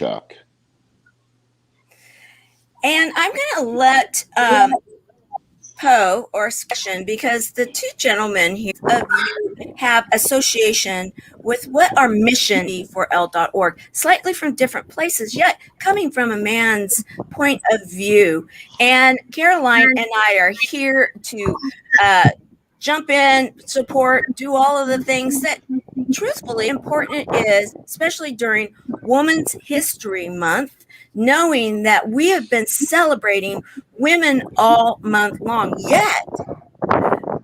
Chuck. And I'm going to let Poe or discussion, because the two gentlemen here of you have association with what our mission for L.org, slightly from different places, yet coming from a man's point of view. And Caroline and I are here to jump in, support, do all of the things that truthfully important is, especially during Women's History Month, knowing that we have been celebrating women all month long. Yet,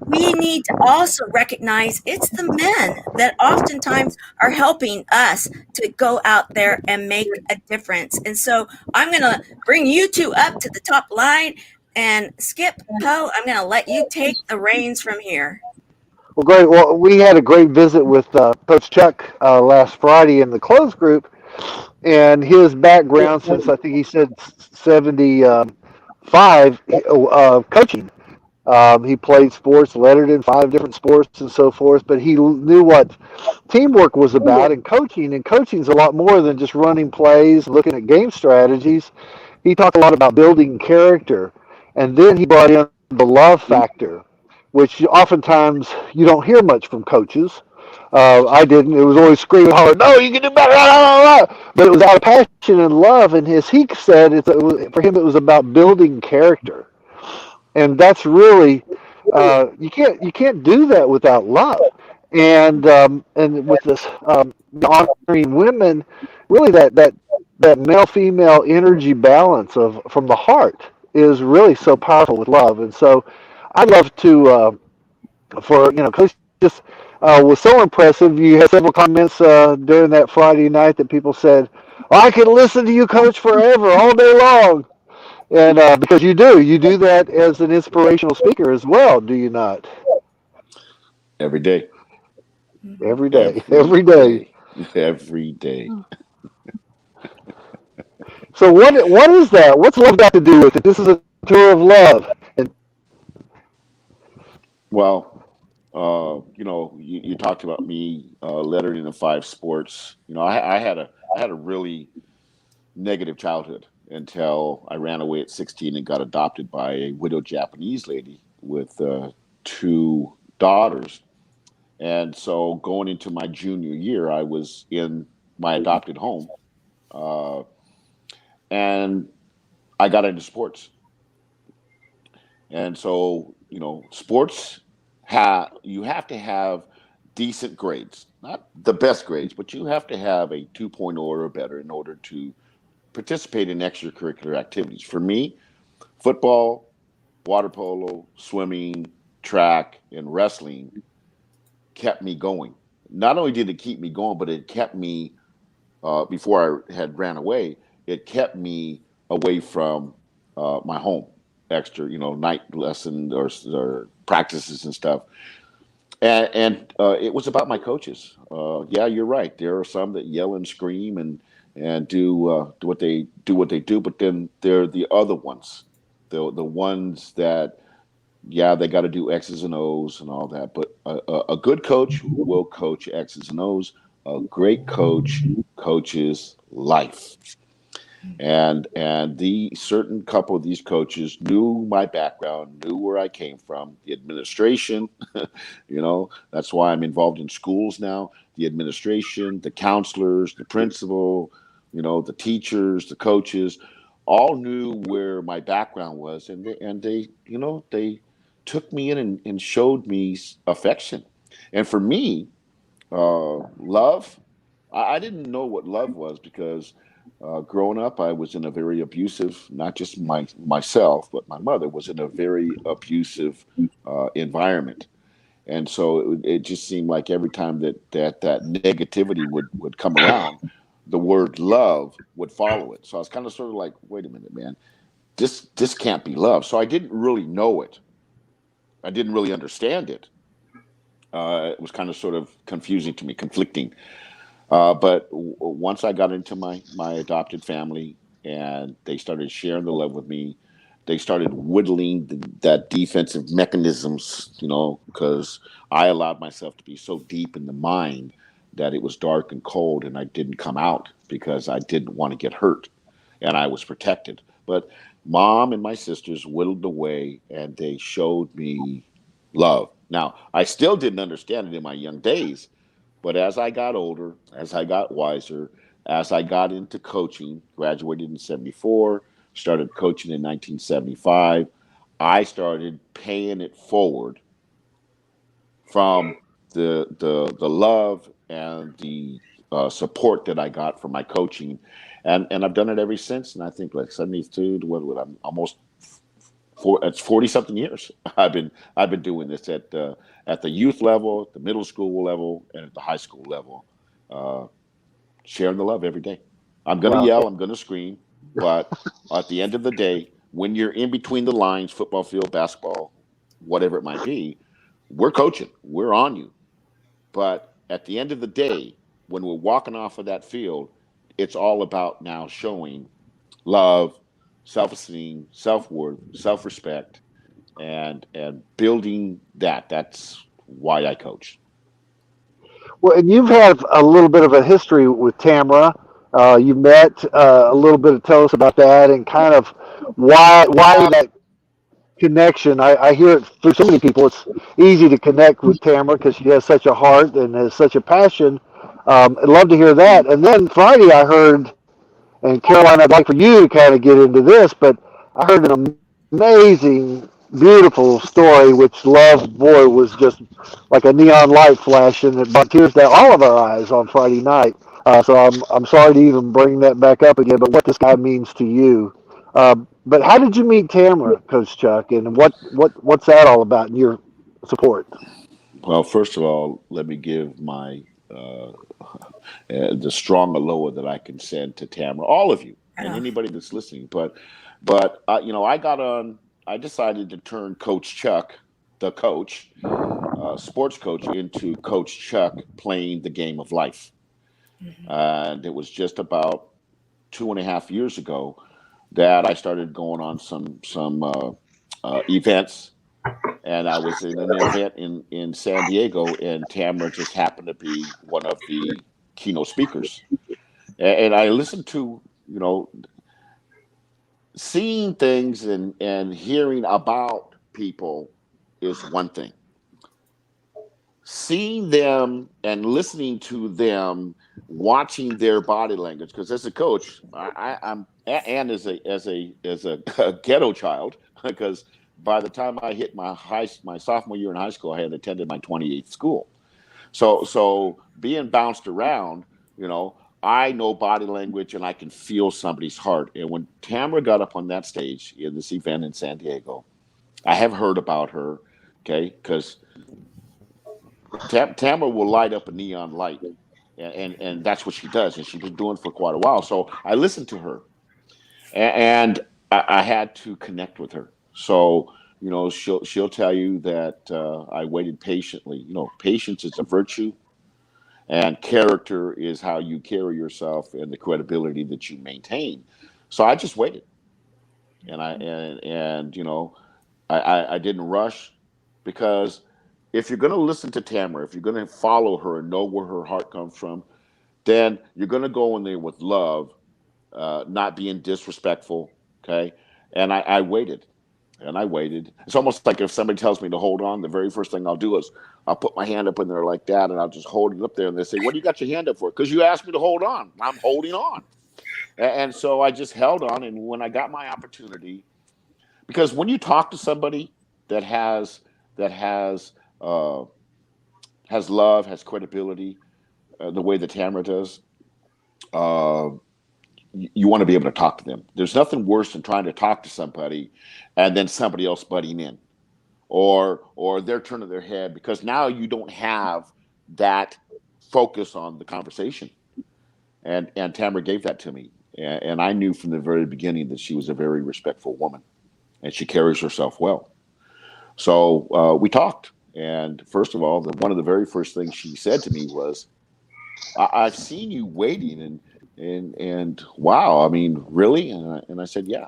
we need to also recognize it's the men that oftentimes are helping us to go out there and make a difference. And so I'm going to bring you two up to the top line, and Skip, Poe, I'm going to let you take the reins from here. Well, great. Well, we had a great visit with Coach Chuck last Friday in the closed group, and his background since I think he said 75 coaching. He played sports, lettered in 5 different sports and so forth, but he knew what teamwork was about and coaching. And coaching is a lot more than just running plays, looking at game strategies. He talked a lot about building character. And then he brought in the love factor, which oftentimes you don't hear much from coaches. I didn't. It was always screaming hard, no, you can do better, blah, blah, blah. But it was out of passion and love. And as he said, for him, it was about building character. And that's really you can't do that without love. And with this honoring women, really that male female energy balance of from the heart is really so powerful with love. And so I'd love to Coach just was so impressive. You had several comments during that Friday night that people said, "Oh, I could listen to you, Coach, forever, all day long." And because you do that as an inspirational speaker as well, do you not? Every day. Every day, every day. Every day. So what is that? What's love got to do with it? This is a tour of love. And Well, you talked about me lettered in the 5 sports. I had a really negative childhood until I ran away at 16 and got adopted by a widowed Japanese lady with 2 daughters. And so going into my junior year, I was in my adopted home, uh, and I got into sports. And so, sports you have to have decent grades, not the best grades, but you have to have a 2.0 or better in order to participate in extracurricular activities. For me, football, water polo, swimming, track, and wrestling kept me going. Not only did it keep me going, but it kept me before I had ran away. It kept me away from my home, extra, night lesson or practices and stuff. And it was about my coaches. Yeah, you're right. There are some that yell and scream and do what they do, but then there are the other ones, the ones that, yeah, they got to do X's and O's and all that. But a good coach will coach X's and O's. A great coach coaches life. And the certain couple of these coaches knew my background, knew where I came from, the administration. That's why I'm involved in schools now. The administration, the counselors, the principal, the teachers, the coaches, all knew where my background was, and they took me in and showed me affection. And for me, love, I didn't know what love was because growing up, I was in a very abusive, not just myself, but my mother was in a very abusive environment. And so it just seemed like every time that negativity would come around, the word love would follow it. So I was kind of sort of like, wait a minute, man, this can't be love. So I didn't really know it. I didn't really understand it. It was kind of sort of confusing to me, conflicting. But once I got into my adopted family and they started sharing the love with me, they started whittling that defensive mechanisms, because I allowed myself to be so deep in the mind that it was dark and cold, and I didn't come out because I didn't want to get hurt, and I was protected. But mom and my sisters whittled away, and they showed me love. Now, I still didn't understand it in my young days, but as I got older, as I got wiser, as I got into coaching, graduated in 74, started coaching in 1975, I started paying it forward from the love and the support that I got from my coaching, and I've done it ever since. And I think like 72, what I'm almost it's 40 something years. I've been doing this at the youth level, at the middle school level, and at the high school level, uh, sharing the love every day. I'm gonna Wow. yell, I'm gonna scream, but at the end of the day, when you're in between the lines, football field, basketball, whatever it might be, we're coaching, we're on you. But at the end of the day, when we're walking off of that field, it's all about now showing love, self-esteem, self-worth, self-respect, and building that. That's why I coach. Well, and you've had a little bit of a history with Tamara. You met a little bit. Tell us about that and kind of why that connection. I hear it through so many people. It's easy to connect with Tamara because she has such a heart and has such a passion. I'd love to hear that. And then Friday, I heard, and Caroline, I'd like for you to kind of get into this, but I heard an amazing, beautiful story, which love, boy, was just like a neon light flashing that brought tears to all of our eyes on Friday night. So I'm sorry to even bring that back up again, but what this guy means to you. But how did you meet Tamara, Coach Chuck, and what's that all about in your support? Well, first of all, let me give my the strong aloha that I can send to Tamara, all of you, and Oh, anybody that's listening. But I got on. I decided to turn Coach Chuck, the coach, sports coach, into Coach Chuck playing the game of life. mhm. And it was just about 2.5 years ago that I started going on some events, and I was in an event in San Diego, and Tamara just happened to be one of the keynote speakers. And I listened to, you know, seeing things and hearing about people is one thing. Seeing them and listening to them, watching their body language. Because as a coach, I'm and as a ghetto child, because by the time I hit my sophomore year in high school, I had attended my 28th school. So being bounced around, you know, I know body language and I can feel somebody's heart. And when Tamara got up on that stage in this event in San Diego, I have heard about her, okay, because Tamara will light up a neon light, and that's what she does, and she's been doing it for quite a while. So I listened to her, and I had to connect with her. So she'll tell you that I waited patiently. Patience is a virtue, and character is how you carry yourself and the credibility that you maintain. So I just waited, and I didn't rush, because if you're going to listen to Tamara, if you're going to follow her and know where her heart comes from, then you're going to go in there with love, not being disrespectful. Okay. And I waited, and I waited. It's almost like if somebody tells me to hold on, the very first thing I'll do is I'll put my hand up in there like that, and I'll just hold it up there. And they say, "What do you got your hand up for?" Because you asked me to hold on. I'm holding on. And so I just held on. And when I got my opportunity, because when you talk to somebody that that uh, has love, has credibility, the way that Tamara does, uh, you want to be able to talk to them. There's nothing worse than trying to talk to somebody and then somebody else butting in, or they're turning their head, because now you don't have that focus on the conversation. And Tamara gave that to me, and I knew from the very beginning that she was a very respectful woman, and she carries herself well. So we talked, and first of all, one of the very first things she said to me was, "I've seen you waiting, and wow, I mean, really?" And I said, "Yeah,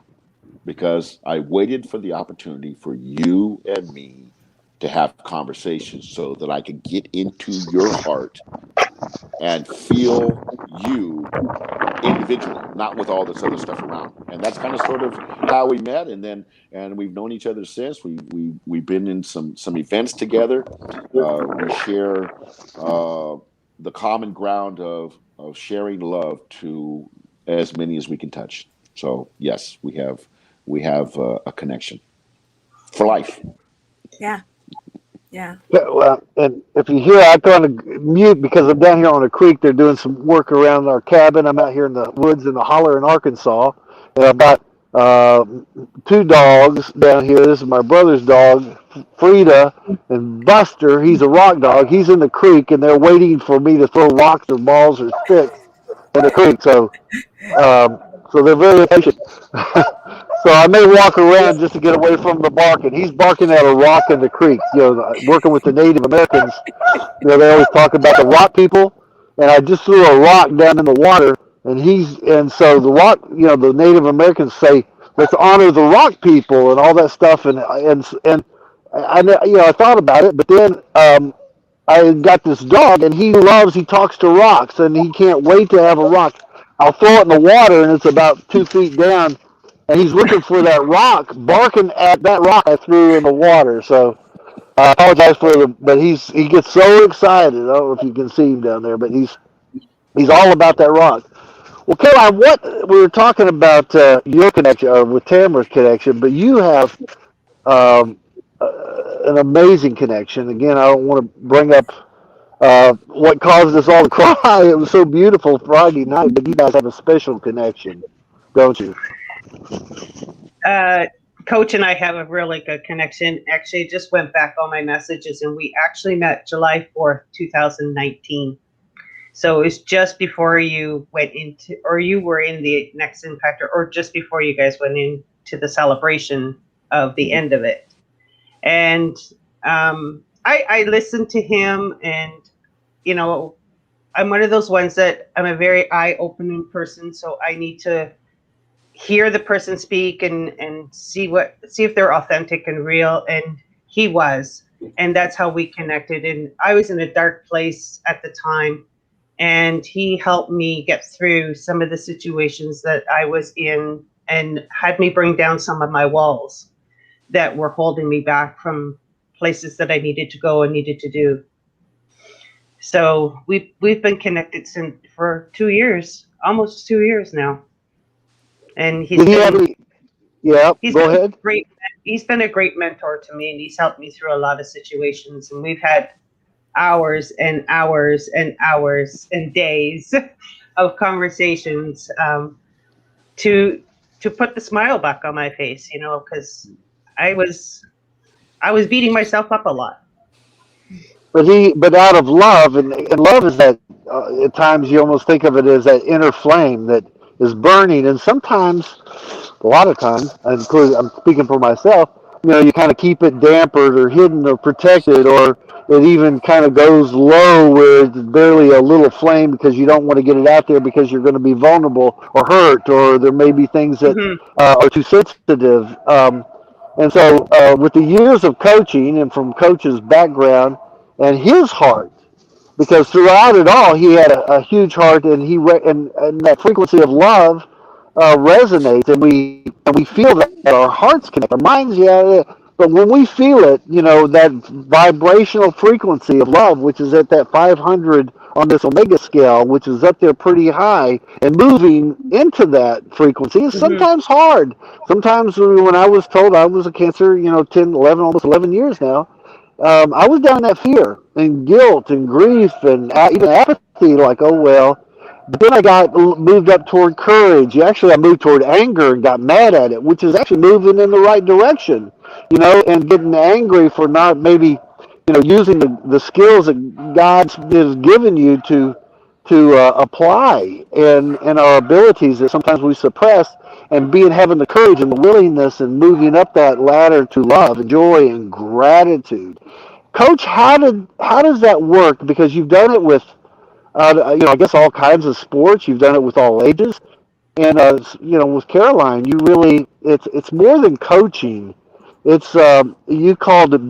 because I waited for the opportunity for you and me to have conversations so that I could get into your heart and feel you individually, not with all this other stuff around. And that's kind of sort of how we met, and we've known each other since. We've been in some events together. We share the common ground of sharing love to as many as we can touch. So yes, we have a connection for life. Yeah. Yeah. Well, and if you hear, I kind of mute because I'm down here on a creek. They're doing some work around our cabin. I'm out here in the woods in the holler in Arkansas. And I've got two dogs down here. This is my brother's dog, Frida, and Buster. He's a rock dog. He's in the creek, and they're waiting for me to throw rocks or balls or sticks in the creek. Um, so they're very patient. So I may walk around just to get away from the barking. He's barking at a rock in the creek. Working with the Native Americans, they always talk about the rock people, and I just threw a rock down in the water, and so the rock, the Native Americans say, let's honor the rock people and all that stuff, and I thought about it, but then I got this dog, and he talks to rocks, and he can't wait to have a rock. I'll throw it in the water, and it's about 2 feet down, and he's looking for that rock, barking at that rock I threw in the water. So I apologize but he gets so excited. I don't know if you can see him down there, but he's all about that rock. Well, Caroline, what we were talking about your connection with Tamara's connection, but you have um, an amazing connection. Again, I don't want to bring up what caused us all to cry. It was so beautiful Friday night, but you guys have a special connection, don't you? Uh, Coach and I have a really good connection. Actually, just went back on my messages, and we actually met July 4th, 2019. So it's just before you went into, or you were in the Next Impactor, or just before you guys went into the celebration of the end of it. And I listened to him, and, I'm one of those ones that I'm a very eye-opening person, so I need to hear the person speak and see if they're authentic and real, and he was, and that's how we connected. And I was in a dark place at the time, and he helped me get through some of the situations that I was in and had me bring down some of my walls that were holding me back from places that I needed to go and needed to do. So we've been connected for 2 years, almost 2 years now. And he's been a great mentor to me, and he's helped me through a lot of situations. And we've had hours and hours and hours and days of conversations to put the smile back on my face, because I was beating myself up a lot. But out of love, and love is that at times you almost think of it as that inner flame that is burning, and sometimes, a lot of times, including I'm speaking for myself, you kind of keep it dampened or hidden or protected, or it even kind of goes low where it's barely a little flame because you don't want to get it out there because you're going to be vulnerable or hurt, or there may be things that are too sensitive. And so, with the years of coaching and from Coach's background and his heart, because throughout it all he had a huge heart, and and that frequency of love resonates, and we feel that our hearts connect, our minds, but when we feel it, that vibrational frequency of love, which is at that 500 on this omega scale, which is up there pretty high, and moving into that frequency is sometimes hard. Sometimes when I was told I was a cancer, 10, 11, almost 11 years now, I was down in that fear and guilt and grief and even apathy, like, oh, well. But then I got moved up toward courage. Actually, I moved toward anger and got mad at it, which is actually moving in the right direction, and getting angry for not maybe, using the skills that God has given you to apply, and our abilities that sometimes we suppress, and having the courage and the willingness and moving up that ladder to love and joy and gratitude. Coach, how does that work? Because you've done it with I guess all kinds of sports. You've done it with all ages, and with Caroline, you really it's more than coaching. It's you called it,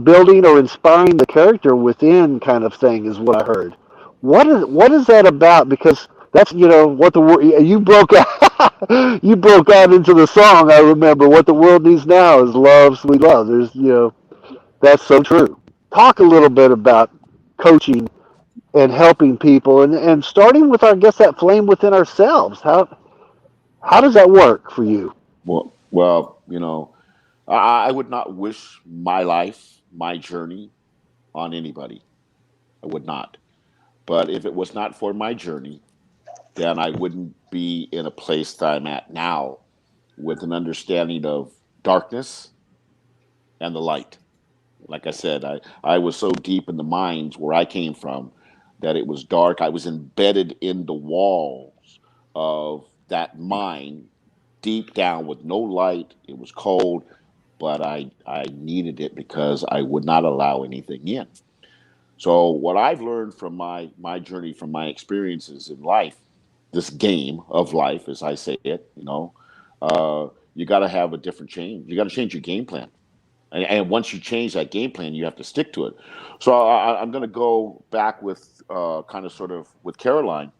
building or inspiring the character within kind of thing is what I heard. What is that about? Because that's what the world you broke out you broke out into the song. I remember what the world needs now is love, sweet love. That's so true. Talk a little bit about coaching and helping people, and starting with, I guess, that flame within ourselves. How does that work for you? Well, I would not wish my life, my journey on anybody. I would not. But if it was not for my journey, then I wouldn't be in a place that I'm at now with an understanding of darkness and the light. Like I said, I was so deep in the mines where I came from that it was dark. I was embedded in the walls of that mine deep down with no light. It was cold, but I needed it because I would not allow anything in. So what I've learned from my journey, from my experiences in life, this game of life, as I say it, you got to have a different change. You got to change your game plan, and once you change that game plan, you have to stick to it. So I'm going to go back with kind of sort of with Caroline.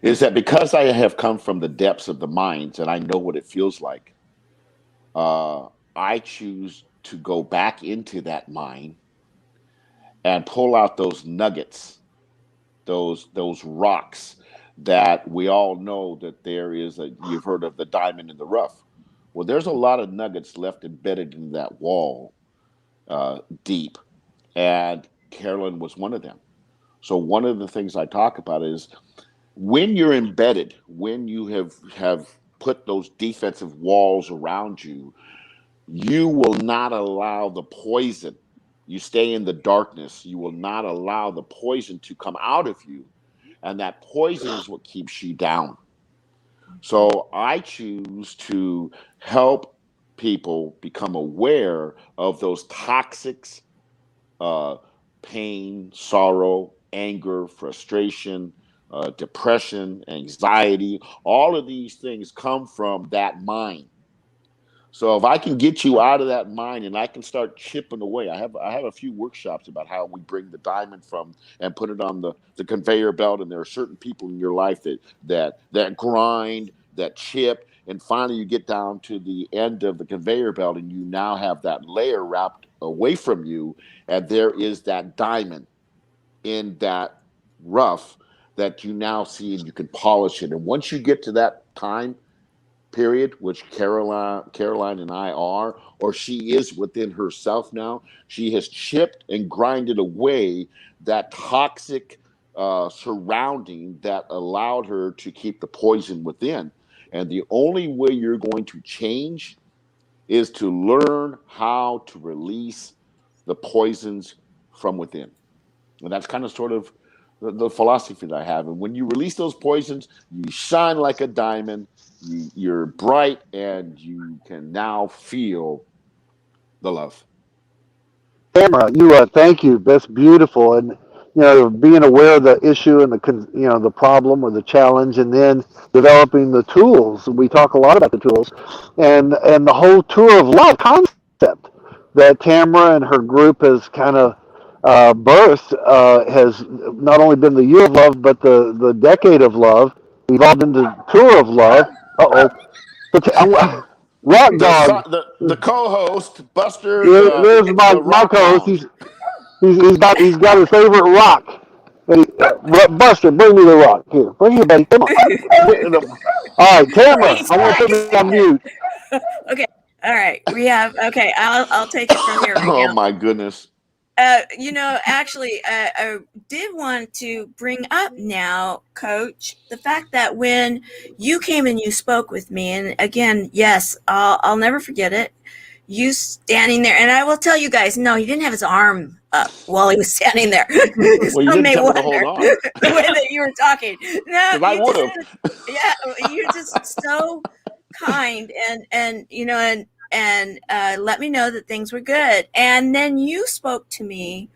Is that because I have come from the depths of the mines and I know what it feels like? I choose to go back into that mine and pull out those nuggets, those rocks that we all know that there is a, you've heard of the diamond in the rough. Well, there's a lot of nuggets left embedded in that wall, deep, and Carolyn was one of them. So one of the things I talk about is when you're embedded, when you have put those defensive walls around you, you will not allow the poison. You stay in the darkness. You will not allow the poison to come out of you. And that poison is what keeps you down. So I choose to help people become aware of those toxics, uh, pain, sorrow, anger, frustration, depression, anxiety. All of these things come from that mind. So if I can get you out of that mind and I can start chipping away, I have a few workshops about how we bring the diamond from and put it on the conveyor belt. And there are certain people in your life that grind, that chip, and finally you get down to the end of the conveyor belt and you now have that layer wrapped away from you, and there is that diamond in that rough that you now see and you can polish it. And once you get to that time period, which Caroline and I are, or she is within herself now. She has chipped and grinded away that toxic surrounding that allowed her to keep the poison within. And the only way you're going to change is to learn how to release the poisons from within. And that's kind of sort of the philosophy that I have. And when you release those poisons, you shine like a diamond. You're bright, and you can now feel the love. Tamara, thank you. That's beautiful, and being aware of the issue and the problem or the challenge, and then developing the tools. We talk a lot about the tools, and the whole tour of love concept that Tamara and her group has kind of birthed has not only been the year of love, but the decade of love evolved into tour of love. Uh oh, rock dog. The co-host Buster, There's my the my rock co-host. hound. He's got his favorite rock. And Buster, bring me the rock. Here, bring it, buddy. Come on. All right, Tamara, He's I want to put me on mute. Okay. All right. We have, okay. I'll take it from here right Oh now. my goodness. Actually, I did want to bring up now, Coach, the fact that when you came and you spoke with me, and again, yes, I'll never forget it. You standing there, and I will tell you guys, no, he didn't have his arm up while he was standing there. Well, you Some didn't may tell me to wonder hold on the way that you were talking. No, because I you would just, have. yeah, you're just so kind, and let me know that things were good. And then you spoke to me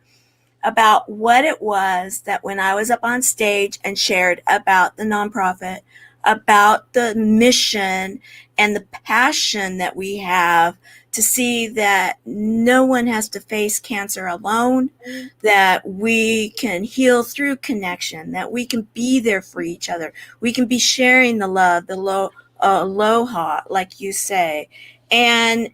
about what it was that when I was up on stage and shared about the nonprofit, about the mission and the passion that we have to see that no one has to face cancer alone, that we can heal through connection, that we can be there for each other. We can be sharing the love, the aloha, like you say. And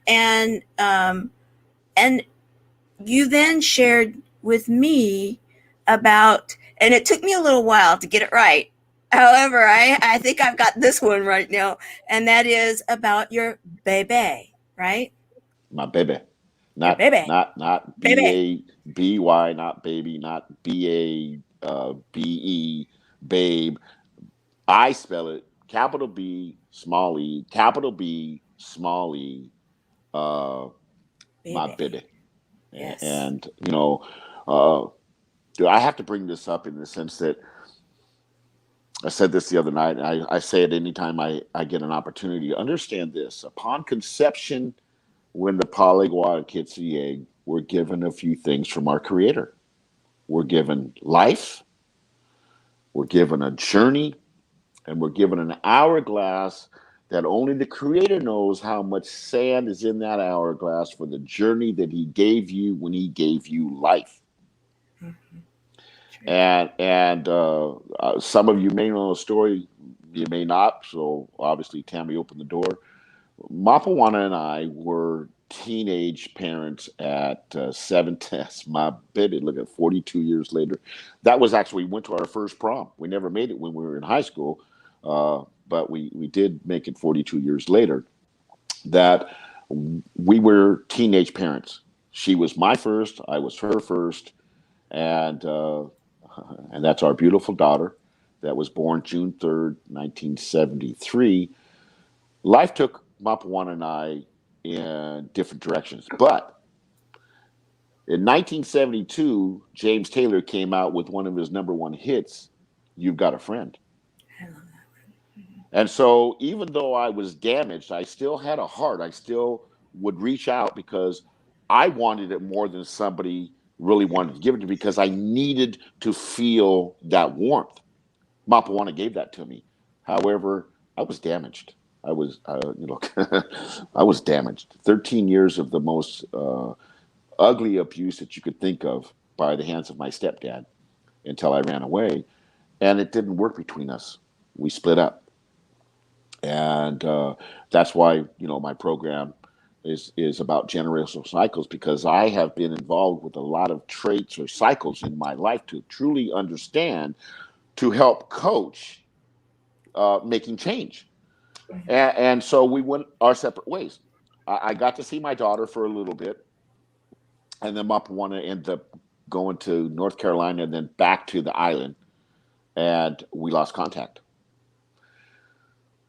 you then shared with me about, and it took me a little while to get it right. However, I think I've got this one right now, and that is about your bebe, right? My baby. Your Not bebe, not bebe, B-A-B-Y, not baby, not B-A-B-E, babe. I spell it capital B, small e, capital B, small e, uh, my bebe. baby. Yes. And, uh, I have to bring this up in the sense that I said this the other night, and I say it anytime I get an opportunity. Understand this. Upon conception, when the polyglot hits the egg, we're given a few things from our Creator. We're given life, we're given a journey, and we're given an hourglass that only the Creator knows how much sand is in that hourglass for the journey that He gave you when He gave you life. Mm-hmm. And some of you may know the story, you may not. So obviously, Tammy opened the door. Mapawana and I were teenage parents at 17. My baby, look at 42 years later. That was actually, we went to our first prom. We never made it when we were in high school, but we did make it 42 years later. That we were teenage parents. She was my first, I was her first, and that's our beautiful daughter that was born June 3rd, 1973. Life took Mapawana and I in different directions. But in 1972, James Taylor came out with one of his number one hits, You've Got a Friend. I love that. Mm-hmm. And so even though I was damaged, I still had a heart. I still would reach out because I wanted it more than somebody really wanted to give it to me because I needed to feel that warmth. Mapawana gave that to me. However, I was damaged. I was damaged. 13 years of the most ugly abuse that you could think of by the hands of my stepdad until I ran away. And it didn't work between us. We split up. And that's why, my program is about generational cycles because I have been involved with a lot of traits or cycles in my life to truly understand, to help coach making change. And so we went our separate ways. I got to see my daughter for a little bit, and then Mapawana ended up going to North Carolina and then back to the island, and we lost contact.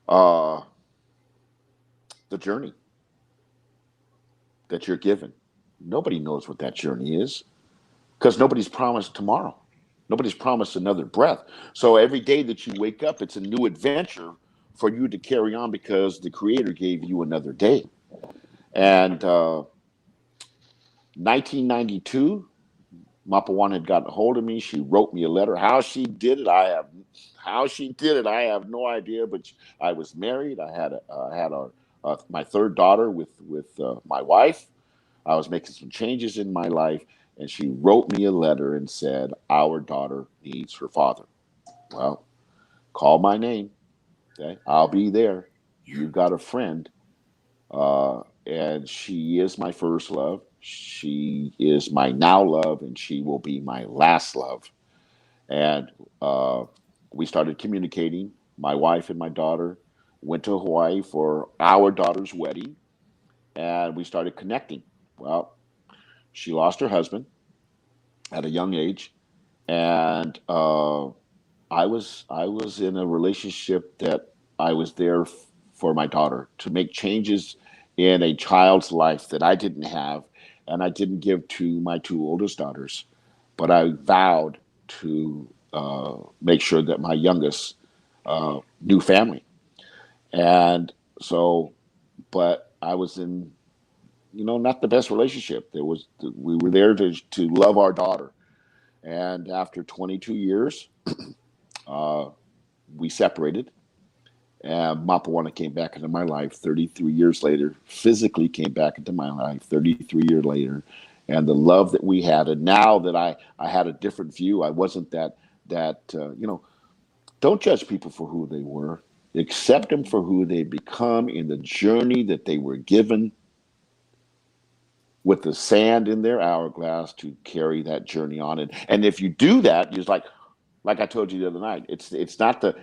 Uh, the journey that you're given, nobody knows what that journey is because nobody's promised tomorrow. Nobody's promised another breath. So every day that you wake up, it's a new adventure for you to carry on because the Creator gave you another day. And 1992, Mapawan had gotten a hold of me. She wrote me a letter. How she did it, I have no idea. But I was married. I had my third daughter with my wife. I was making some changes in my life, and she wrote me a letter and said, "Our daughter needs her father." Well, call my name. Okay, I'll be there. You've got a friend. And she is my first love. She is my now love, and she will be my last love. And we started communicating. My wife and my daughter went to Hawaii for our daughter's wedding, and we started connecting. Well, she lost her husband at a young age, and I was in a relationship that I was there for my daughter to make changes in a child's life that I didn't have and I didn't give to my two oldest daughters, but I vowed to make sure that my youngest knew family. And so, but I was in, not the best relationship. We were there to love our daughter, and after 22 years, uh, we separated. And Mapawana came back into my life 33 years later, physically came back into my life 33 years later. And the love that we had, and now that I had a different view, I wasn't that, don't judge people for who they were. Accept them for who they become in the journey that they were given with the sand in their hourglass to carry that journey on. And if you do that, just like I told you the other night, it's not the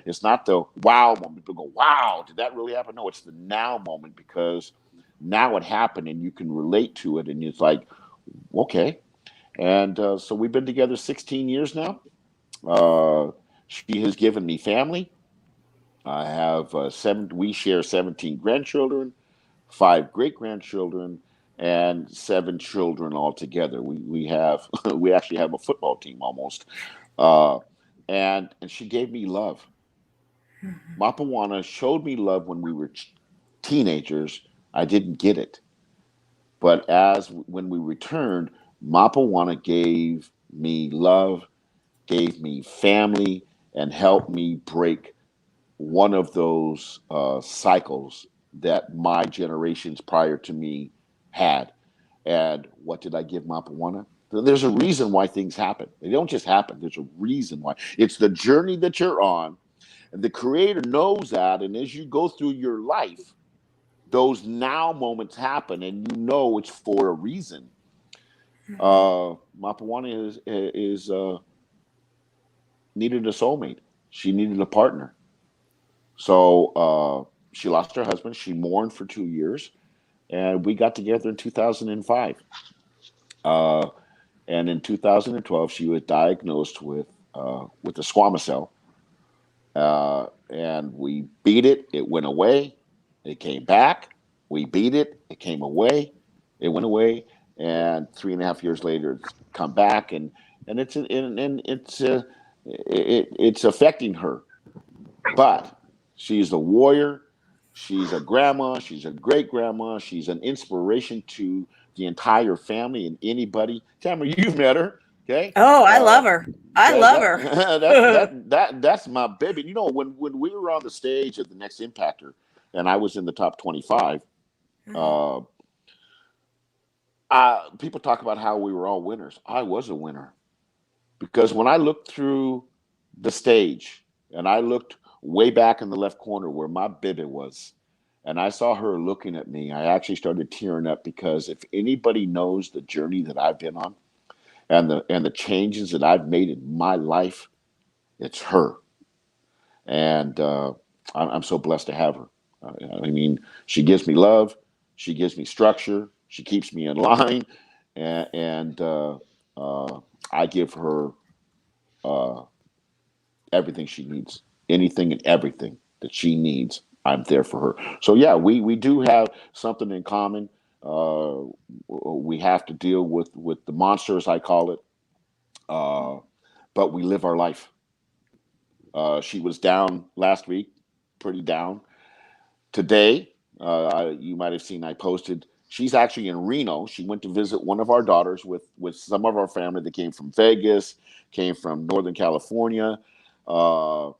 wow moment. People go, wow, did that really happen? No, it's the now moment, because now it happened and you can relate to it, and it's like, okay. And so we've been together 16 years now. She has given me family. I have seven. We share 17 grandchildren, 5 great grandchildren, and 7 children altogether. We have we actually have a football team almost. Uh, and she gave me love. Mapawana showed me love when we were teenagers. I didn't get it, but as when we returned, Mapawana gave me love, gave me family, and helped me break one of those cycles that my generations prior to me had. And what did I give Mapawana? There's a reason why things happen. They don't just happen. There's a reason why. It's the journey that you're on. And the creator knows that. And as you go through your life, those now moments happen, and you know it's for a reason. Mapawana is needed a soulmate. She needed a partner. So she lost her husband. She mourned for 2 years, and we got together in 2005. Uh, and in 2012, she was diagnosed with a squamous cell, and we beat it. It went away. It came back. We beat it. It came away. It went away. And 3.5 years later, it's come back, and it's affecting her. But she's a warrior. She's a grandma. She's a great grandma. She's an inspiration to the entire family and anybody. Tamara, you've met her, okay? Oh, I love her. I Okay, love her. that's my baby. You know, when we were on the stage at the Next Impactor, and I was in the top 25, uh, people talk about how we were all winners. I was a winner, because when I looked through the stage and I looked way back in the left corner where my baby was, and I saw her looking at me, I actually started tearing up, because if anybody knows the journey that I've been on and the changes that I've made in my life, it's her. And I'm so blessed to have her. I mean, she gives me love, she gives me structure, she keeps me in line, and uh, I give her uh, everything she needs, anything and everything that she needs. I'm there for her. So yeah, we do have something in common. Uh, we have to deal with the monster, as I call it, uh, but we live our life. She was down last week, pretty down. Today, you might have seen I posted. She's actually in Reno. She went to visit one of our daughters with some of our family that came from Vegas, came from Northern California, uh,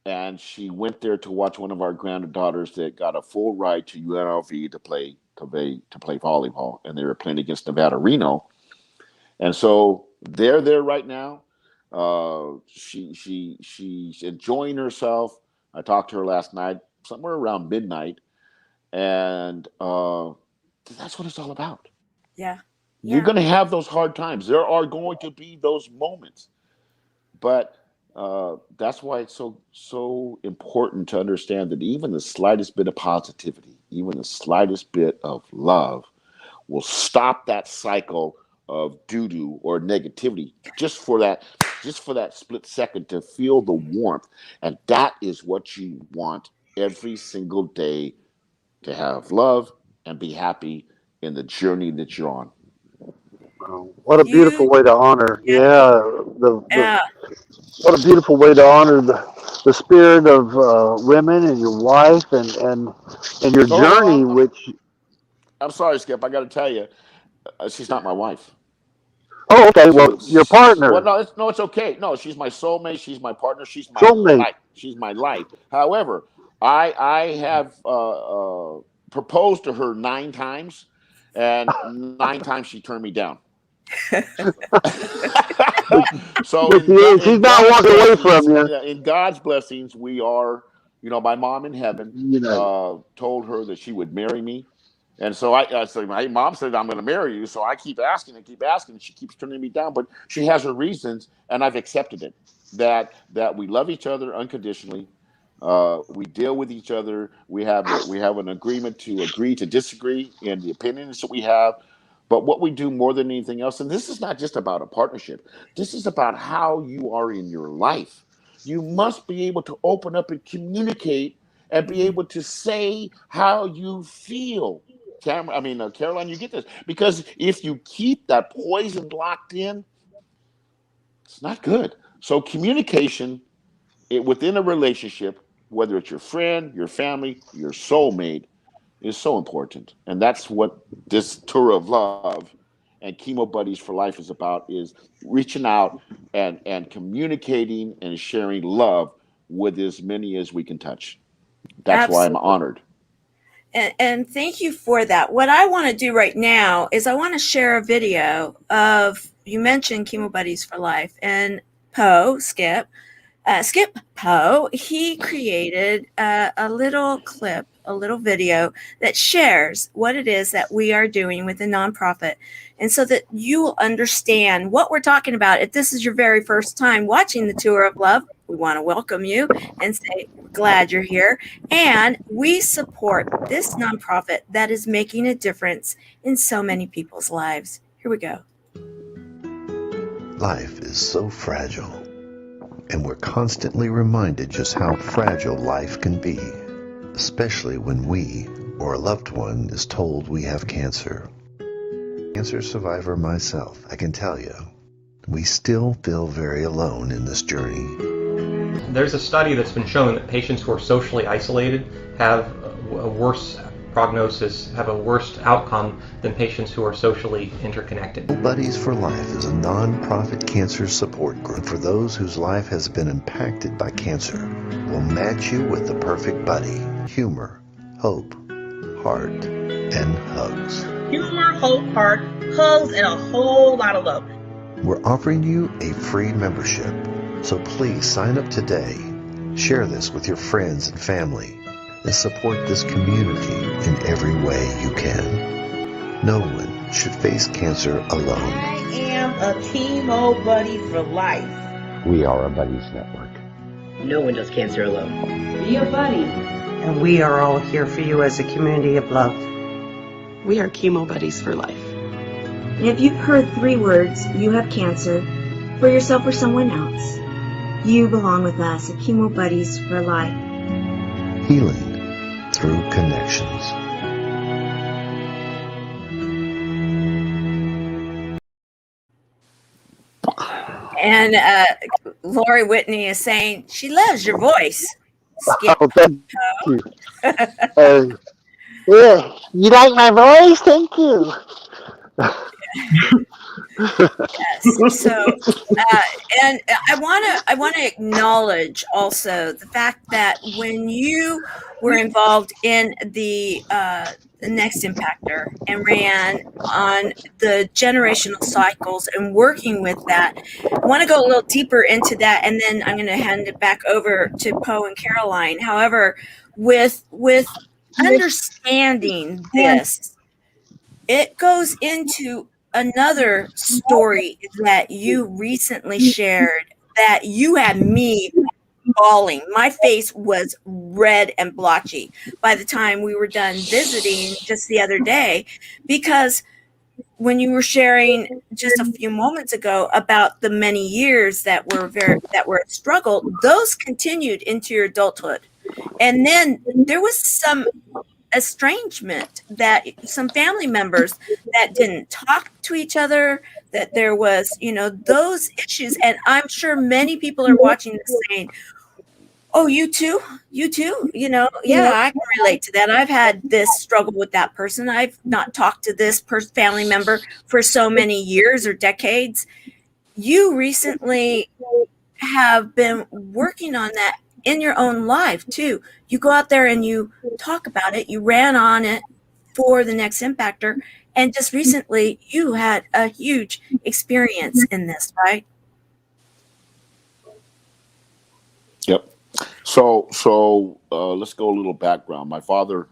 and she went there to watch one of our granddaughters that got a full ride to UNLV to play volleyball, and they were playing against Nevada Reno, and so they're there right now. She's enjoying herself. I talked to her last night, somewhere around midnight, and that's what it's all about. Yeah. You're Yeah. going to have those hard times. There are going to be those moments, but that's why it's so important to understand that even the slightest bit of positivity, even the slightest bit of love, will stop that cycle of doo doo or negativity just for that split second to feel the warmth. And that is what you want every single day, to have love and be happy in the journey that you're on. What a You, beautiful way to honor, yeah. yeah, the Uh, what a beautiful way to honor the spirit of women and your wife and your Oh, journey, which I'm sorry, Skip. I got to tell you, she's not my wife. oh, okay, She well, your was well. partner, No, no, it's okay. No, she's my soulmate. She's my partner. She's my soulmate. life. She's my life. However, I have proposed to her 9 times, and 9 times she turned me down. So But she's not walking away from you. in God's blessings, we are, my mom in heaven told her that she would marry me. And so I so my mom said, I'm going to marry you. So I keep asking and keep asking. And she keeps turning me down, but she has her reasons, and I've accepted it. That we love each other unconditionally. We deal with each other. We have an agreement to agree to disagree in the opinions that we have. But what we do more than anything else, and this is not just about a partnership. This is about how you are in your life. You must be able to open up and communicate and be able to say how you feel. Caroline, you get this, because if you keep that poison locked in, it's not good. So communication within a relationship, whether it's your friend, your family, your soulmate, is so important. And that's what this tour of love and Chemo Buddies for Life is about, is reaching out and communicating and sharing love with as many as we can touch. That's Absolutely. why I'm honored. And thank you for that. What I want to do right now is I want to share a video of, you mentioned Chemo Buddies for Life, and Skip Poe, he created a little clip, a little video that shares what it is that we are doing with the nonprofit. And so that you will understand what we're talking about. If this is your very first time watching the Tour of Love, we want to welcome you and say, glad you're here. And we support this nonprofit that is making a difference in so many people's lives. Here we go. Life is so fragile, and we're constantly reminded just how fragile life can be, especially when we or a loved one is told we have cancer. Cancer survivor myself, I can tell you, we still feel very alone in this journey. There's a study that's been shown that patients who are socially isolated have a worse prognosis, have a worse outcome than patients who are socially interconnected. Buddies for Life is a non-profit cancer support group for those whose life has been impacted by cancer. We'll match you with the perfect buddy. Humor, hope, heart, and hugs. Humor, hope, heart, hugs, and a whole lot of love. We're offering you a free membership, so please sign up today. Share this with your friends and family, and support this community in every way you can. No one should face cancer alone. I am a Chemo Buddy for Life. We are a Buddies Network. No one does cancer alone. Be a buddy. And we are all here for you as a community of love. We are Chemo Buddies for Life. And if you've heard 3 words, you have cancer, for yourself or someone else, you belong with us at Chemo Buddies for Life. Healing through connections. And Lori Whitney is saying she loves your voice, Skip. Oh, thank you. Yeah, you like my voice? Thank you. Yes. So, and I want to acknowledge also the fact that when you were involved in the Next Impactor and ran on the generational cycles and working with that, I want to go a little deeper into that, and then I'm going to hand it back over to Poe and Caroline. However, with understanding this, it goes into another story that you recently shared that you had me bawling. My face was red and blotchy by the time we were done visiting just the other day, because when you were sharing just a few moments ago about the many years that were a struggle, those continued into your adulthood. And then there was some estrangement, that some family members that didn't talk to each other, that there was, those issues. And I'm sure many people are watching this saying, oh, you too, yeah, I can relate to that. I've had this struggle with that person. I've not talked to this family member for so many years or decades. You recently have been working on that in your own life too. You go out there and you talk about it. You ran on it for the Next Impactor, and just recently you had a huge experience in this, right? Yep. So let's go a little background. My father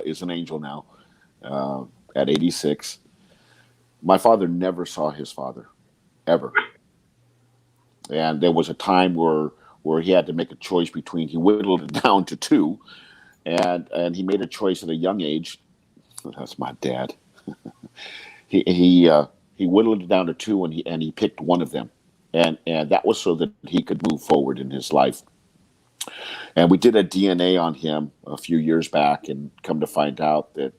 is an angel now at 86. My father never saw his father ever, and there was a time where he had to make a choice between. He whittled it down to two, and he made a choice at a young age. That's my dad. He whittled it down to two, and he picked one of them, and that was so that he could move forward in his life. And we did a DNA on him a few years back, and come to find out that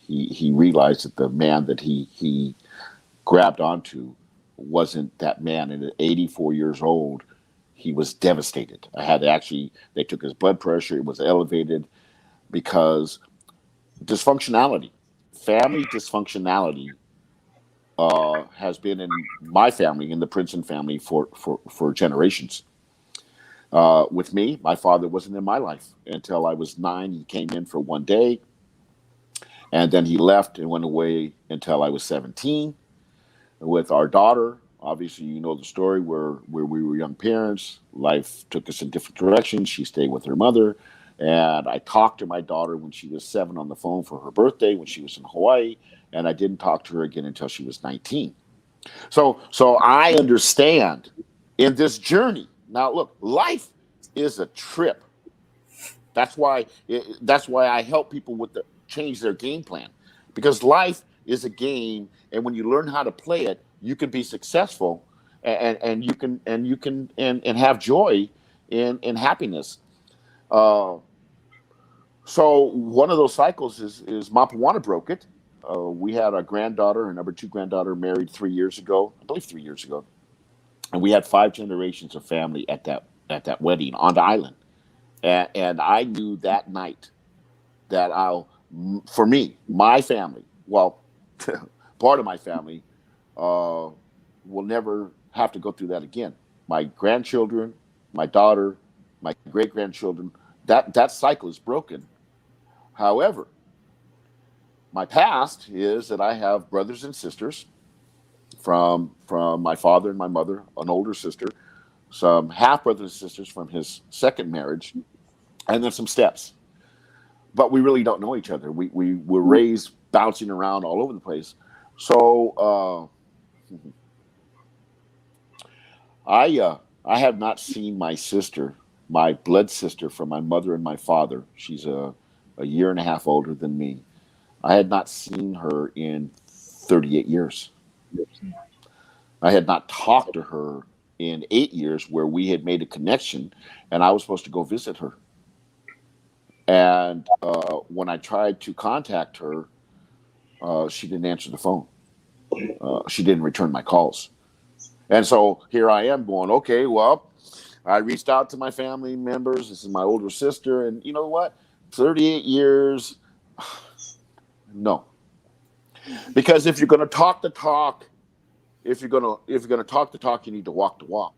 he realized that the man that he grabbed onto wasn't that man. And at 84 years old, he was devastated. I had to actually, they took his blood pressure, it was elevated because dysfunctionality, family dysfunctionality has been in my family, in the Prinzen family, for generations. With me, my father wasn't in my life until I was 9. He came in for one day, and then he left and went away until I was 17. With our daughter, obviously, you know the story where we were young parents. Life took us in different directions. She stayed with her mother, and I talked to my daughter when she was 7 on the phone for her birthday when she was in Hawaii, and I didn't talk to her again until she was 19. So I understand in this journey. Now, look, life is a trip. That's why I help people with change their game plan, because life is a game, and when you learn how to play it, you can be successful, and have joy in happiness. Uh, so one of those cycles is Mapawana broke it. We had our granddaughter, our number 2 granddaughter, married 3 years ago, I believe 3 years ago, and we had 5 generations of family at that wedding on the island. And I knew that night that for me, my family, well, part of my family, will never have to go through that again. My grandchildren, my daughter, my great grandchildren, that cycle is broken. However, my past is that I have brothers and sisters from my father and my mother, an older sister, some half brothers and sisters from his second marriage, and then some steps. But we really don't know each other. We were raised bouncing around all over the place. So I have not seen my sister, my blood sister from my mother and my father. She's a year and a half older than me. I had not seen her in 38 years. I had not talked to her in 8 years, where we had made a connection, and I was supposed to go visit her. And when I tried to contact her, she didn't answer the phone. She didn't return my calls. And so here I am going, okay, well, I reached out to my family members. This is my older sister. And you know what? 38 years, no. Because if you're going to talk the talk, if you're going to talk the talk, you need to walk the walk.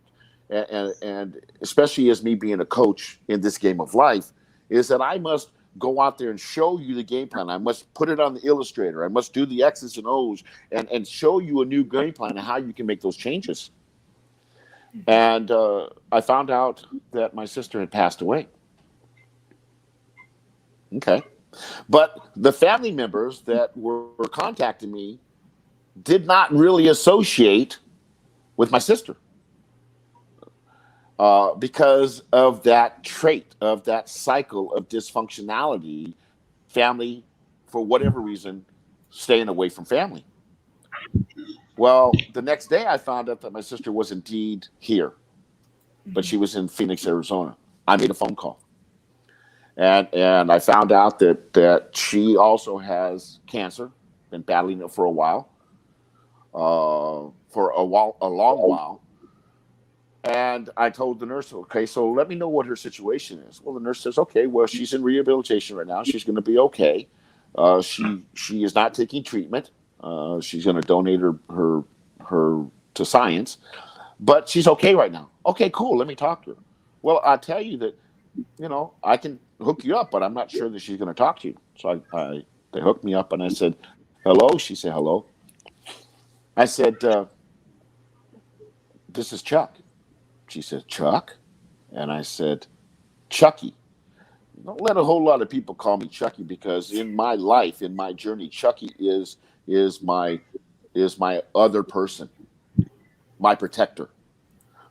And especially as me being a coach in this game of life, is that I must go out there and show you the game plan. I must put it on the illustrator. I must do the X's and O's and show you a new game plan and how you can make those changes. And I found out that my sister had passed away. Okay. But the family members that were contacting me did not really associate with my sister. Because of that trait, of that cycle of dysfunctionality, family, for whatever reason, staying away from family. Well, the next day I found out that my sister was indeed here, but she was in Phoenix, Arizona. I made a phone call. And I found out that she also has cancer, been battling it for a while, a long while. And I told the nurse, okay, so let me know what her situation is. Well, the nurse says, okay, well, she's in rehabilitation right now. She's going to be okay. She is not taking treatment. She's going to donate her to science. but she's okay right now. Okay, cool. Let me talk to her. Well, I'll tell you that, I can hook you up, but I'm not sure that she's going to talk to you. So they hooked me up, and I said, hello. She said, hello. I said, this is Chuck. She said, Chuck? And I said, Chucky. Don't let a whole lot of people call me Chucky, because in my life, in my journey, Chucky is my other person, my protector.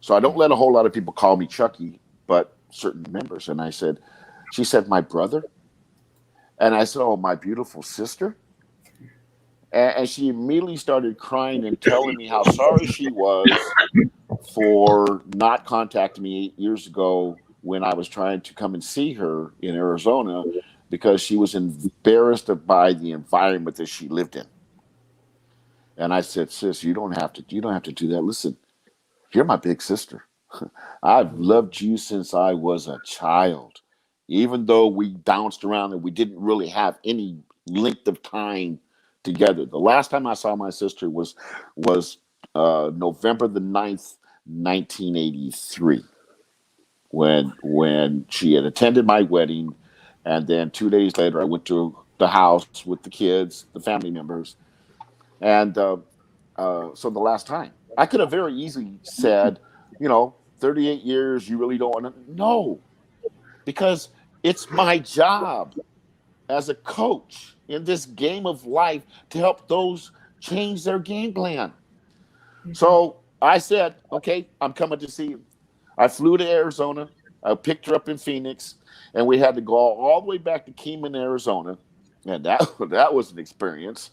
So I don't let a whole lot of people call me Chucky, but certain members. And she said, my brother? And I said, oh, my beautiful sister? And she immediately started crying and telling me how sorry she was for not contacting me 8 years ago when I was trying to come and see her in Arizona, because she was embarrassed by the environment that she lived in. And I said, sis, you don't have to do that. Listen, you're my big sister. I've loved you since I was a child, even though we bounced around and we didn't really have any length of time together. The last time I saw my sister was November the 9th, 1983, when she had attended my wedding, and then 2 days later I went to the house with the kids, the family members, and so the last time I could have very easily said, 38 years, you really don't want to? No, because it's my job as a coach in this game of life to help those change their game plan. So I said, okay, I'm coming to see you. I flew to Arizona. I picked her up in Phoenix, and we had to go all the way back to Chemo, Arizona, and that was an experience.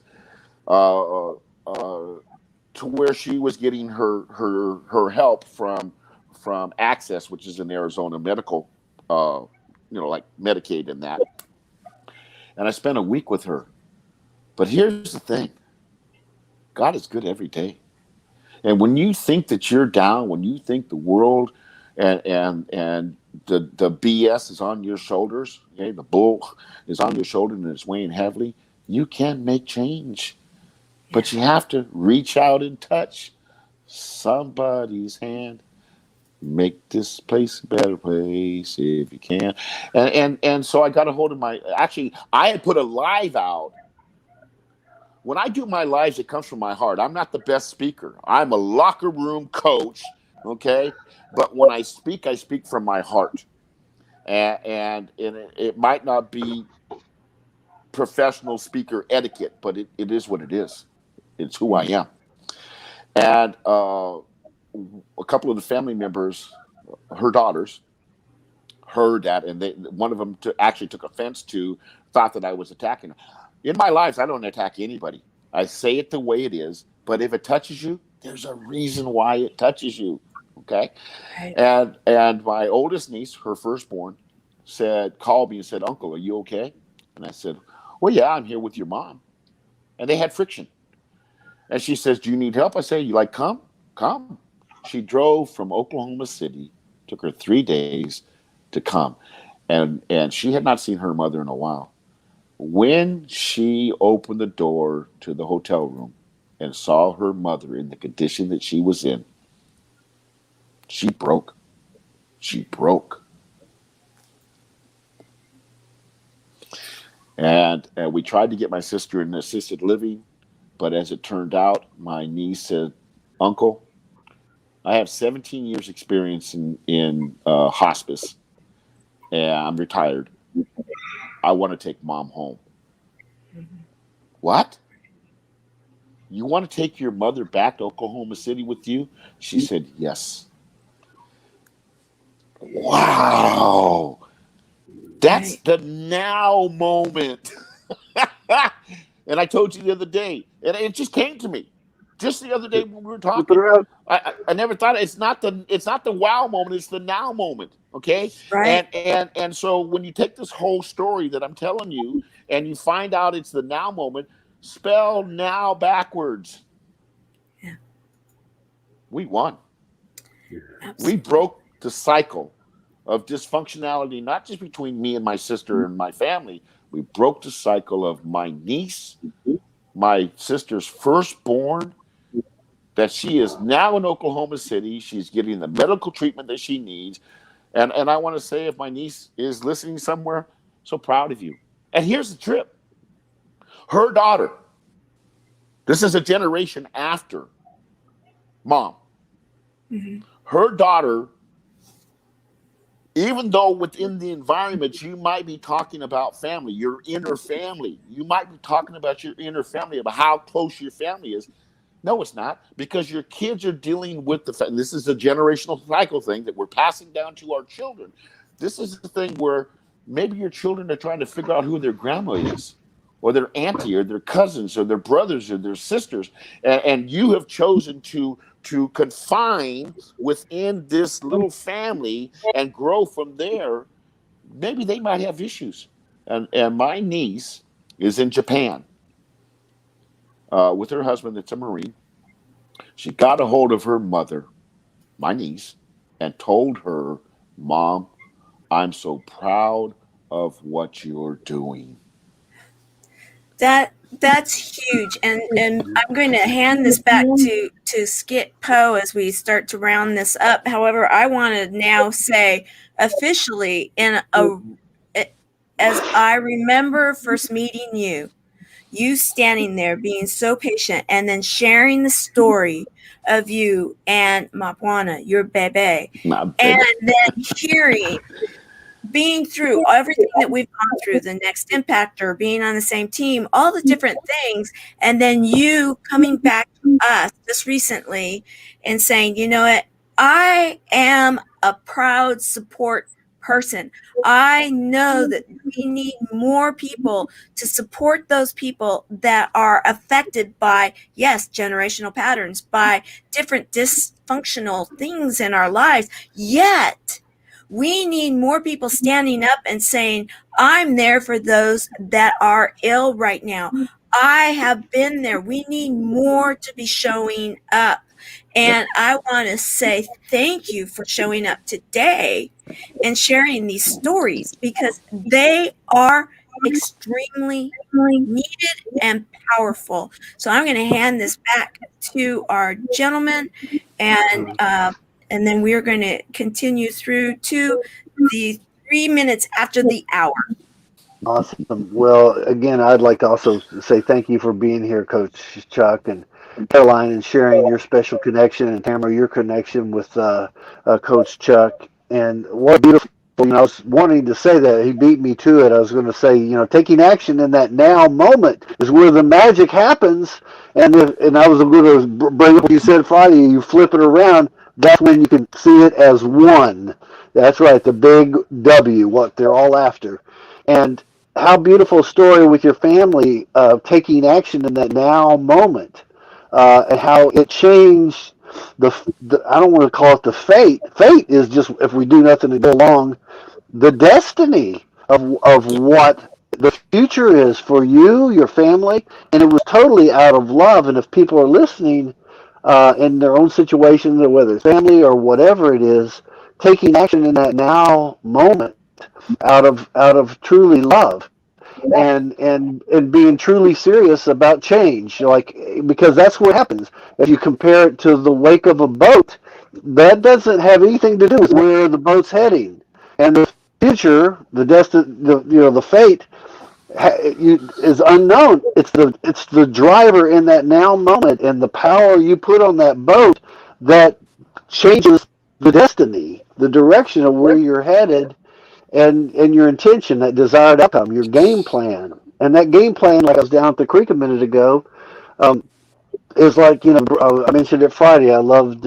To where she was getting her help from Access, which is an Arizona medical, like Medicaid and that. And I spent a week with her. But here's the thing: God is good every day. And when you think that you're down, when you think the world and the BS is on your shoulders, okay, the bull is on your shoulder and it's weighing heavily, you can make change. But you have to reach out and touch somebody's hand. Make this place a better place if you can. And so I got a hold of I had put a live out. When I do my lives, it comes from my heart. I'm not the best speaker. I'm a locker room coach, okay? But when I speak from my heart. And it might not be professional speaker etiquette, but it is what it is. It's who I am. And a couple of the family members, her daughters, heard that, and one of them actually took offense to, thought that I was attacking her. In my life, I don't attack anybody. I say it the way it is, but if it touches you, there's a reason why it touches you, okay? Right. And my oldest niece, her firstborn, called me and said, Uncle, are you okay? And I said, well, yeah, I'm here with your mom. And they had friction. And she says, do you need help? I say, you like, come. She drove from Oklahoma City, took her 3 days to come. And she had not seen her mother in a while. When she opened the door to the hotel room and saw her mother in the condition that she was in, she broke. And we tried to get my sister in assisted living, but as it turned out, my niece said, Uncle, I have 17 years experience in hospice, and I'm retired. I want to take Mom home. Mm-hmm. What? You want to take your mother back to Oklahoma City with you? She said, yes. Wow. That's the now moment. And I told you the other day, and it just came to me. Just the other day when we were talking, I never thought it's not the wow moment, it's the now moment. Okay. Right. And so when you take this whole story that I'm telling you and you find out it's the now moment, spell now backwards. Yeah. We won. Absolutely. We broke the cycle of dysfunctionality, not just between me and my sister and my family. We broke the cycle of my niece, my sister's firstborn, that she is now in Oklahoma City. She's getting the medical treatment that she needs. And I want to say, if my niece is listening somewhere, so proud of you. And here's the trip. Her daughter, this is a generation after mom. Mm-hmm. Her daughter, even though within the environment you might be talking about family, your inner family, you might be talking about your inner family, about how close your family is. No, it's not, because your kids are dealing with this is a generational cycle thing that we're passing down to our children. This is the thing where maybe your children are trying to figure out who their grandma is, or their auntie, or their cousins, or their brothers, or their sisters, and you have chosen to confine within this little family and grow from there. Maybe they might have issues. And my niece is in Japan with her husband that's a Marine. She got a hold of her mother, my niece, and told her, Mom, I'm so proud of what you're doing. That's huge. And I'm going to hand this back to Skip Poe as we start to round this up. However, I want to now say officially, as I remember first meeting you standing there being so patient and then sharing the story of you and Mapwana, your bebe, and then being through everything that we've gone through, the Next Impactor, being on the same team, all the different things, and then you coming back to us just recently and saying, you know what, I am a proud support person. I know that we need more people to support those people that are affected by, yes, generational patterns, by different dysfunctional things in our lives. Yet we need more people standing up and saying, I'm there for those that are ill right now. I have been there. We need more to be showing up. And I want to say thank you for showing up today and sharing these stories, because they are extremely needed and powerful. So I'm going to hand this back to our gentleman, and then we are going to continue through to the 3 minutes after the hour. Awesome. Well, again, I'd like to also say thank you for being here, Coach Chuck, and Caroline, and sharing your special connection, and Tamara, your connection with Coach Chuck. And what a beautiful, I was wanting to say that. He beat me to it. I was going to say, taking action in that now moment is where the magic happens. And I was going to bring up what you said Friday, you flip it around, that's when you can see it as one. That's right, the big W, what they're all after. And how beautiful a story with your family taking action in that now moment, and how it changed the I don't want to call it the fate. Fate is just if we do nothing to go along, the destiny of what the future is for you, your family, and it was totally out of love. And if people are listening in their own situations, or whether it's family or whatever it is, taking action in that now moment out of truly love, and being truly serious about change, because that's what happens. If you compare it to the wake of a boat, that doesn't have anything to do with where the boat's heading, and the future, the fate is unknown. It's the driver in that now moment, and the power you put on that boat that changes the destiny, the direction of where you're headed, and your intention, that desired outcome, your game plan. And that game plan, like I was down at the creek a minute ago, is like, I mentioned it Friday. I loved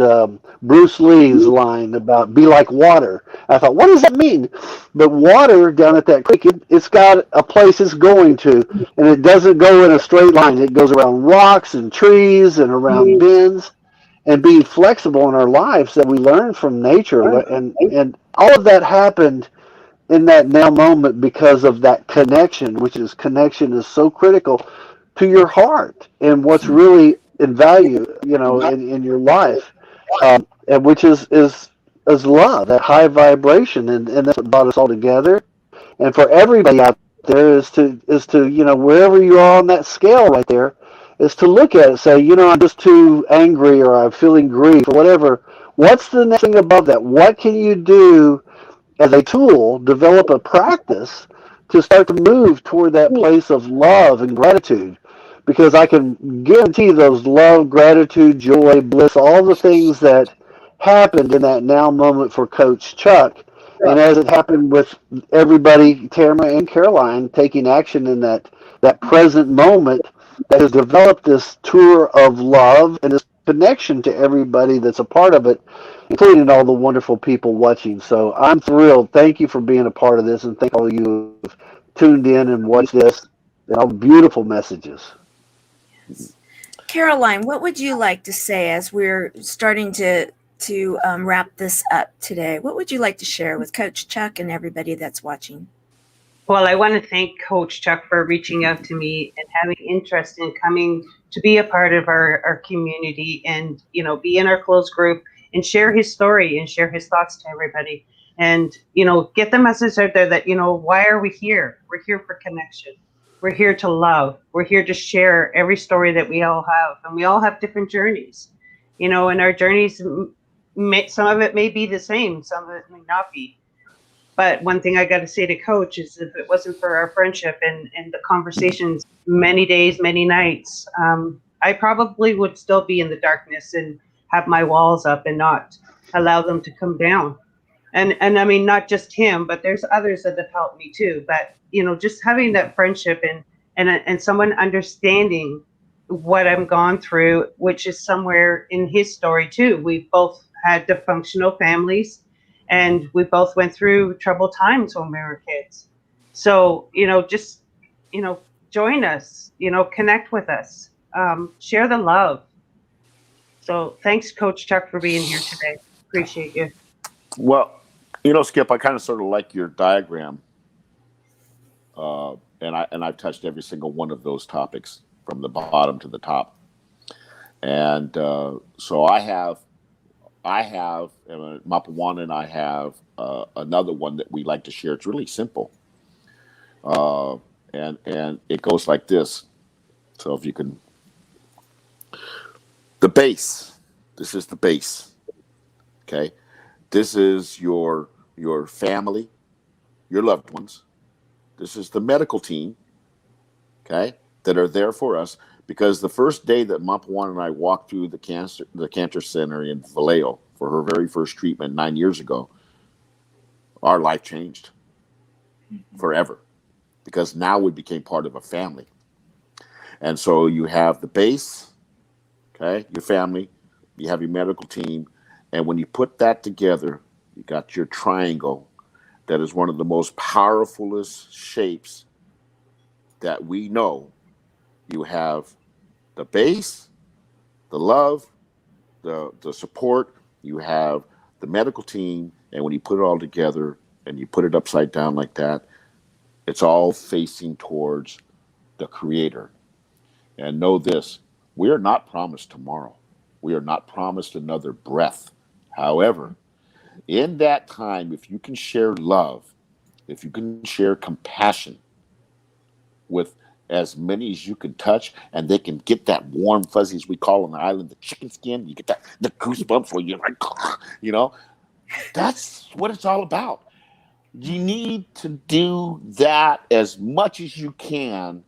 Bruce Lee's line about be like water. I thought, what does that mean? But water down at that creek, it's got a place it's going to, and it doesn't go in a straight line. It goes around rocks and trees and around bends. And being flexible in our lives, that we learn from nature. And all of that happened in that now moment because of that connection, connection is so critical to your heart and what's really in value, in your life, and which is love, that high vibration, and that's what brought us all together. And for everybody out there is to wherever you are on that scale right there, is to look at it and say, I'm just too angry or I'm feeling grief or whatever. What's the next thing above that? What can you do as a tool, develop a practice to start to move toward that place of love and gratitude? Because I can guarantee those love, gratitude, joy, bliss, all the things that happened in that now moment for Coach Chuck, and as it happened with everybody, Tamara and Caroline, taking action in that present moment, that has developed this tour of love and this connection to everybody that's a part of it, including all the wonderful people watching. So I'm thrilled. Thank you for being a part of this, and thank all you who've tuned in and watched this, and all beautiful messages. Caroline, what would you like to say as we're starting to wrap this up today? What would you like to share with Coach Chuck and everybody that's watching? Well, I want to thank Coach Chuck for reaching out to me and having interest in coming to be a part of our community and, be in our closed group and share his story and share his thoughts to everybody. And, get the message out there that, why are we here? We're here for connection. We're here to love. We're here to share every story that we all have. And we all have different journeys, and our journeys, some of it may be the same, some of it may not be. But one thing I got to say to Coach is if it wasn't for our friendship and the conversations, many days, many nights, I probably would still be in the darkness and have my walls up and not allow them to come down. And I mean, not just him, but there's others that have helped me too. But, just having that friendship and someone understanding what I'm gone through, which is somewhere in his story too. We both had dysfunctional families. And we both went through troubled times when we were kids. So, just, join us, connect with us, share the love. So thanks, Coach Chuck, for being here today. Appreciate you. Well, Skip, I kind of sort of like your diagram. And I've touched every single one of those topics from the bottom to the top. And so I have, Mapawana and I have another one that we like to share. It's really simple. And it goes like this. So if you can, the base, this is the base. Okay. This is your family, your loved ones. This is the medical team, okay, that are there for us. Because the first day that Mapawana and I walked through the cancer center in Vallejo for her very first treatment 9 years ago, our life changed forever, because now we became part of a family. And so you have the base, okay, your family, you have your medical team, and when you put that together, you got your triangle that is one of the most powerfulest shapes that we know. You have the base, the love, the support, you have the medical team, and when you put it all together and you put it upside down like that, it's all facing towards the Creator. And know this, we are not promised tomorrow. We are not promised another breath. However, in that time, if you can share love, if you can share compassion with as many as you can touch, and they can get that warm fuzzy, as we call on the island, the chicken skin, you get that the goosebumps where you're like, that's what it's all about. You need to do that as much as you can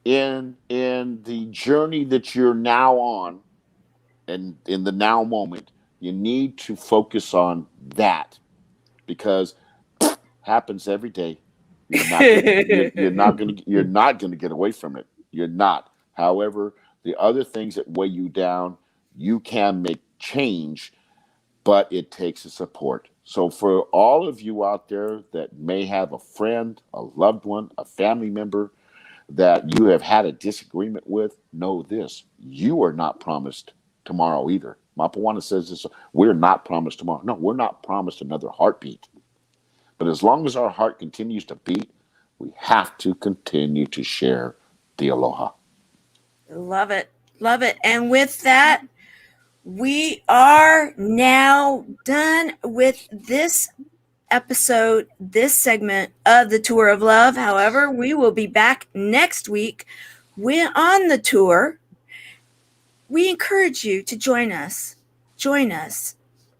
in the journey that you're now on, and in the now moment. You need to focus on that, because happens every day. You're not gonna get away from it. You're not. However, the other things that weigh you down, you can make change, but it takes a support. So for all of you out there that may have a friend, a loved one, a family member that you have had a disagreement with, know this: you are not promised tomorrow either. Mapawana says this: we're not promised tomorrow. No, we're not promised another heartbeat. But as long as our heart continues to beat, we have to continue to share the aloha. Love it. Love it. And with that, we are now done with this episode, this segment of the Tour of Love. However, we will be back next week. We're on the tour we encourage you to join us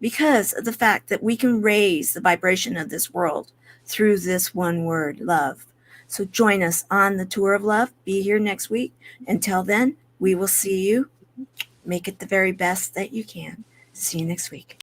because of the fact that we can raise the vibration of this world through this one word, love. So join us on the tour of love. Be here next week. Until then, we will see you. Make it the very best that you can. See you next week.